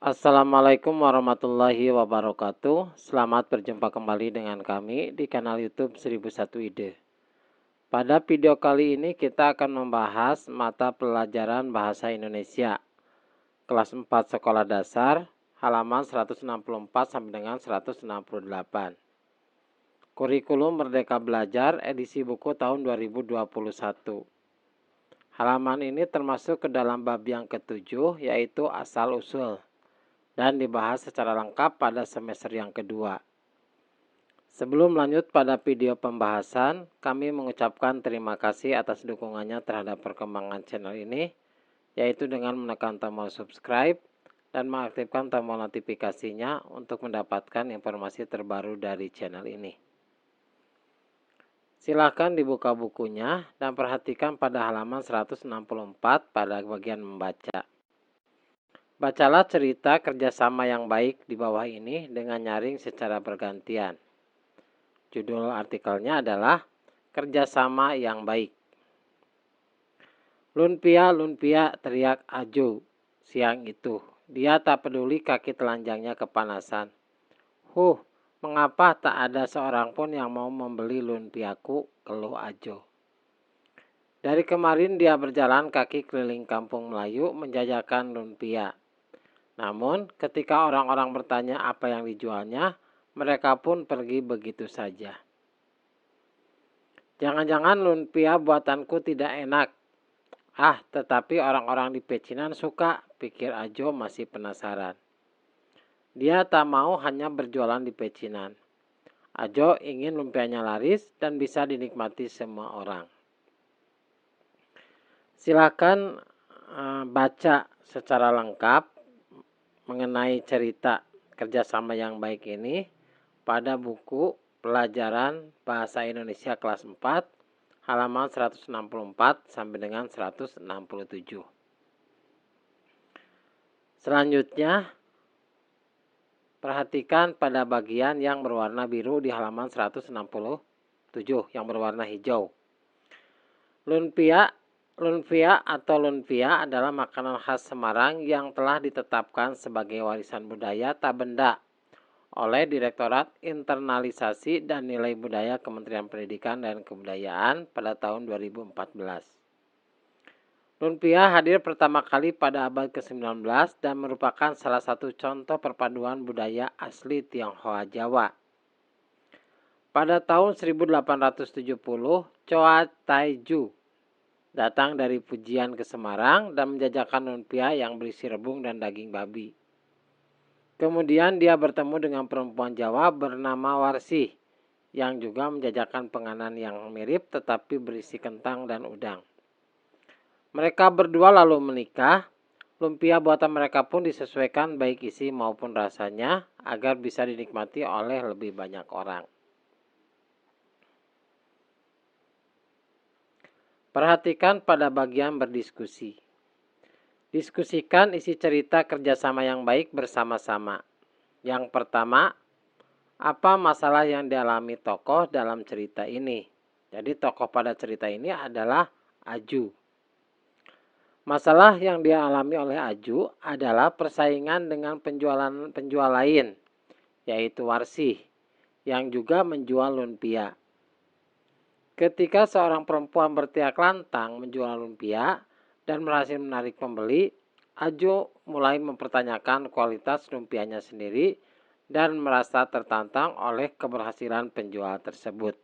Assalamualaikum warahmatullahi wabarakatuh. Selamat berjumpa kembali dengan kami di kanal YouTube 1001 Ide. Pada video kali ini kita akan membahas mata pelajaran Bahasa Indonesia kelas 4 Sekolah Dasar halaman 164 sampai dengan 168. Kurikulum Merdeka Belajar edisi buku tahun 2021. Halaman ini termasuk ke dalam bab yang ketujuh, yaitu asal-usul, dan dibahas secara lengkap pada semester yang kedua. Sebelum lanjut pada video pembahasan, kami mengucapkan terima kasih atas dukungannya terhadap perkembangan channel ini, yaitu dengan menekan tombol subscribe dan mengaktifkan tombol notifikasinya untuk mendapatkan informasi terbaru dari channel ini. Silakan dibuka bukunya dan perhatikan pada halaman 164 pada bagian membaca. Bacalah cerita kerjasama yang baik di bawah ini dengan nyaring secara bergantian. Judul artikelnya adalah Kerjasama yang Baik. Lumpia, lumpia, teriak Ajo siang itu. Dia tak peduli kaki telanjangnya kepanasan. Mengapa tak ada seorang pun yang mau membeli lumpiaku, keluh Ajo. Dari kemarin dia berjalan kaki keliling kampung Melayu menjajakan lumpia. Namun, ketika orang-orang bertanya apa yang dijualnya, mereka pun pergi begitu saja. Jangan-jangan lumpia buatanku tidak enak. Tetapi orang-orang di Pecinan suka, pikir Ajo masih penasaran. Dia tak mau hanya berjualan di Pecinan. Ajo ingin lumpianya laris dan bisa dinikmati semua orang. Silakan baca secara lengkap mengenai cerita kerjasama yang baik ini pada buku pelajaran Bahasa Indonesia kelas 4 halaman 164 sampai dengan 167. Selanjutnya, perhatikan pada bagian yang berwarna biru di halaman 167 yang berwarna hijau. Lumpia atau lumpia adalah makanan khas Semarang yang telah ditetapkan sebagai warisan budaya tak benda oleh Direktorat Internalisasi dan Nilai Budaya Kementerian Pendidikan dan Kebudayaan pada tahun 2014. Lumpia hadir pertama kali pada abad ke-19 dan merupakan salah satu contoh perpaduan budaya asli Tionghoa Jawa. Pada tahun 1870, Choa Taiju datang dari Pujian ke Semarang dan menjajakan lumpia yang berisi rebung dan daging babi. Kemudian dia bertemu dengan perempuan Jawa bernama Warsih yang juga menjajakan penganan yang mirip tetapi berisi kentang dan udang. Mereka berdua lalu menikah. Lumpia buatan mereka pun disesuaikan baik isi maupun rasanya agar bisa dinikmati oleh lebih banyak orang. Perhatikan pada bagian berdiskusi. Diskusikan isi cerita kerjasama yang baik bersama-sama. Yang pertama, apa masalah yang dialami tokoh dalam cerita ini? Jadi tokoh pada cerita ini adalah Aju. Masalah yang dialami oleh Aju adalah persaingan dengan penjual lain, yaitu Warsih, yang juga menjual lumpia. Ketika seorang perempuan berteriak lantang menjual lumpia dan berhasil menarik pembeli, Ajo mulai mempertanyakan kualitas lumpianya sendiri dan merasa tertantang oleh keberhasilan penjual tersebut.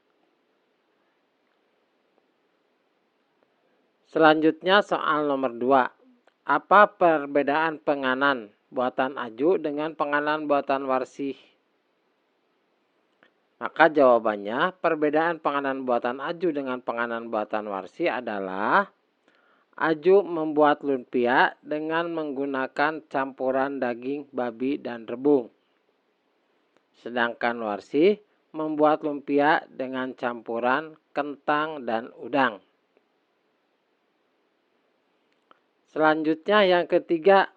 Selanjutnya soal nomor 2. Apa perbedaan penganan buatan Aju dengan penganan buatan Warsih? Maka jawabannya, perbedaan penganan buatan Aju dengan penganan buatan Warsih adalah Aju membuat lumpia dengan menggunakan campuran daging babi dan rebung. Sedangkan Warsih membuat lumpia dengan campuran kentang dan udang. Selanjutnya yang ketiga,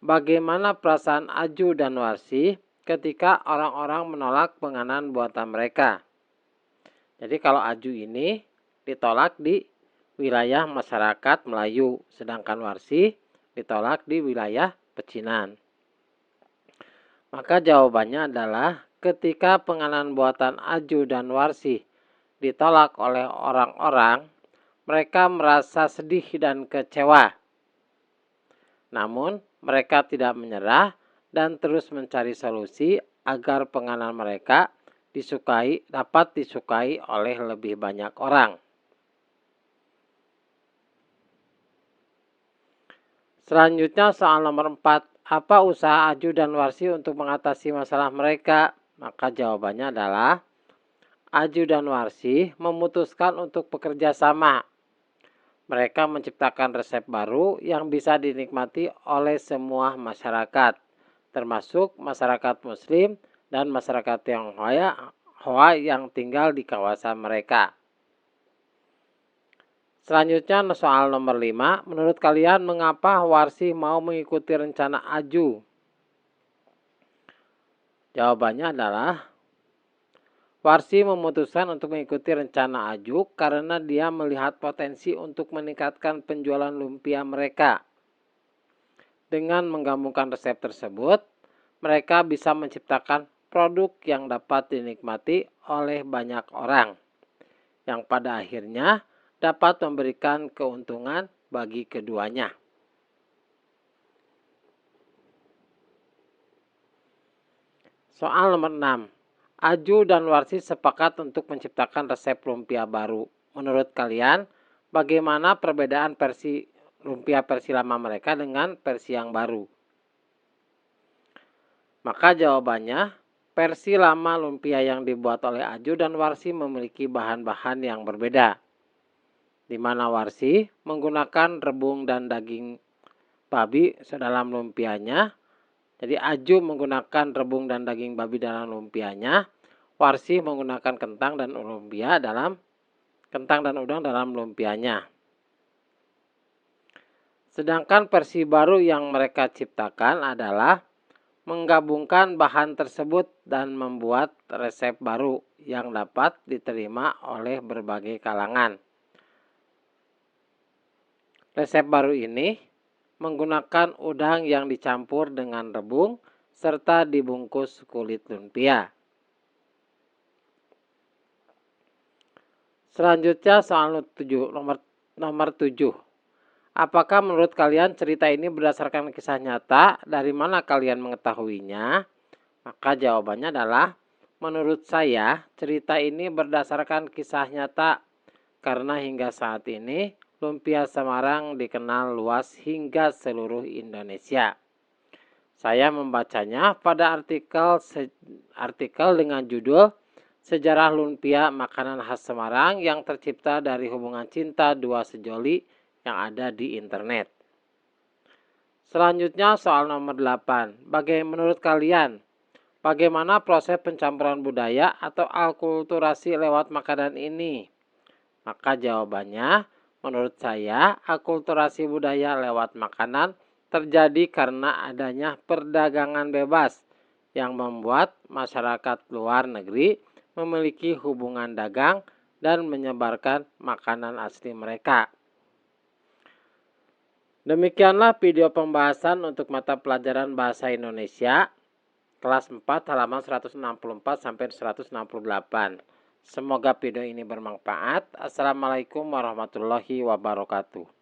bagaimana perasaan Aju dan Warsih ketika orang-orang menolak penganan buatan mereka? Jadi kalau Aju ini ditolak di wilayah masyarakat Melayu, sedangkan Warsih ditolak di wilayah Pecinan. Maka jawabannya adalah ketika penganan buatan Aju dan Warsi ditolak oleh orang-orang, mereka merasa sedih dan kecewa. Namun, mereka tidak menyerah dan terus mencari solusi agar penganan mereka dapat disukai oleh lebih banyak orang. Selanjutnya soal nomor 4. Apa usaha Aju dan Warsi untuk mengatasi masalah mereka? Maka jawabannya adalah Aju dan Warsi memutuskan untuk bekerja sama. Mereka menciptakan resep baru yang bisa dinikmati oleh semua masyarakat, termasuk masyarakat Muslim dan masyarakat Tionghoa yang tinggal di kawasan mereka. Selanjutnya soal nomor 5. Menurut kalian mengapa Warsi mau mengikuti rencana Aju? Jawabannya adalah Warsi memutuskan untuk mengikuti rencana Aju karena dia melihat potensi untuk meningkatkan penjualan lumpia mereka. Dengan menggabungkan resep tersebut, mereka bisa menciptakan produk yang dapat dinikmati oleh banyak orang, yang pada akhirnya dapat memberikan keuntungan bagi keduanya. Soal nomor 6. Aju dan Warsi sepakat untuk menciptakan resep lumpia baru. Menurut kalian, bagaimana perbedaan lumpia versi lama mereka dengan versi yang baru? Maka jawabannya, versi lama lumpia yang dibuat oleh Aju dan Warsi memiliki bahan-bahan yang berbeda. Di mana Warsi menggunakan rebung dan daging babi sedalam lumpianya. Jadi Aju menggunakan rebung dan daging babi dalam lumpianya. Warsi menggunakan kentang dan udang dalam lumpianya. Sedangkan versi baru yang mereka ciptakan adalah menggabungkan bahan tersebut dan membuat resep baru yang dapat diterima oleh berbagai kalangan. Resep baru ini menggunakan udang yang dicampur dengan rebung serta dibungkus kulit lumpia. Selanjutnya soal nomor 7. Apakah menurut kalian cerita ini berdasarkan kisah nyata? Dari mana kalian mengetahuinya? Maka jawabannya adalah menurut saya cerita ini berdasarkan kisah nyata karena hingga saat ini lumpia Semarang dikenal luas hingga seluruh Indonesia. Saya membacanya pada artikel dengan judul Sejarah Lumpia Makanan Khas Semarang yang tercipta dari hubungan cinta dua sejoli yang ada di internet. Selanjutnya soal nomor 8. Menurut kalian, bagaimana proses pencampuran budaya atau akulturasi lewat makanan ini? Maka jawabannya, menurut saya, akulturasi budaya lewat makanan terjadi karena adanya perdagangan bebas yang membuat masyarakat luar negeri memiliki hubungan dagang dan menyebarkan makanan asli mereka. Demikianlah video pembahasan untuk mata pelajaran Bahasa Indonesia kelas 4 halaman 164 sampai 168. Semoga video ini bermanfaat. Assalamualaikum warahmatullahi wabarakatuh.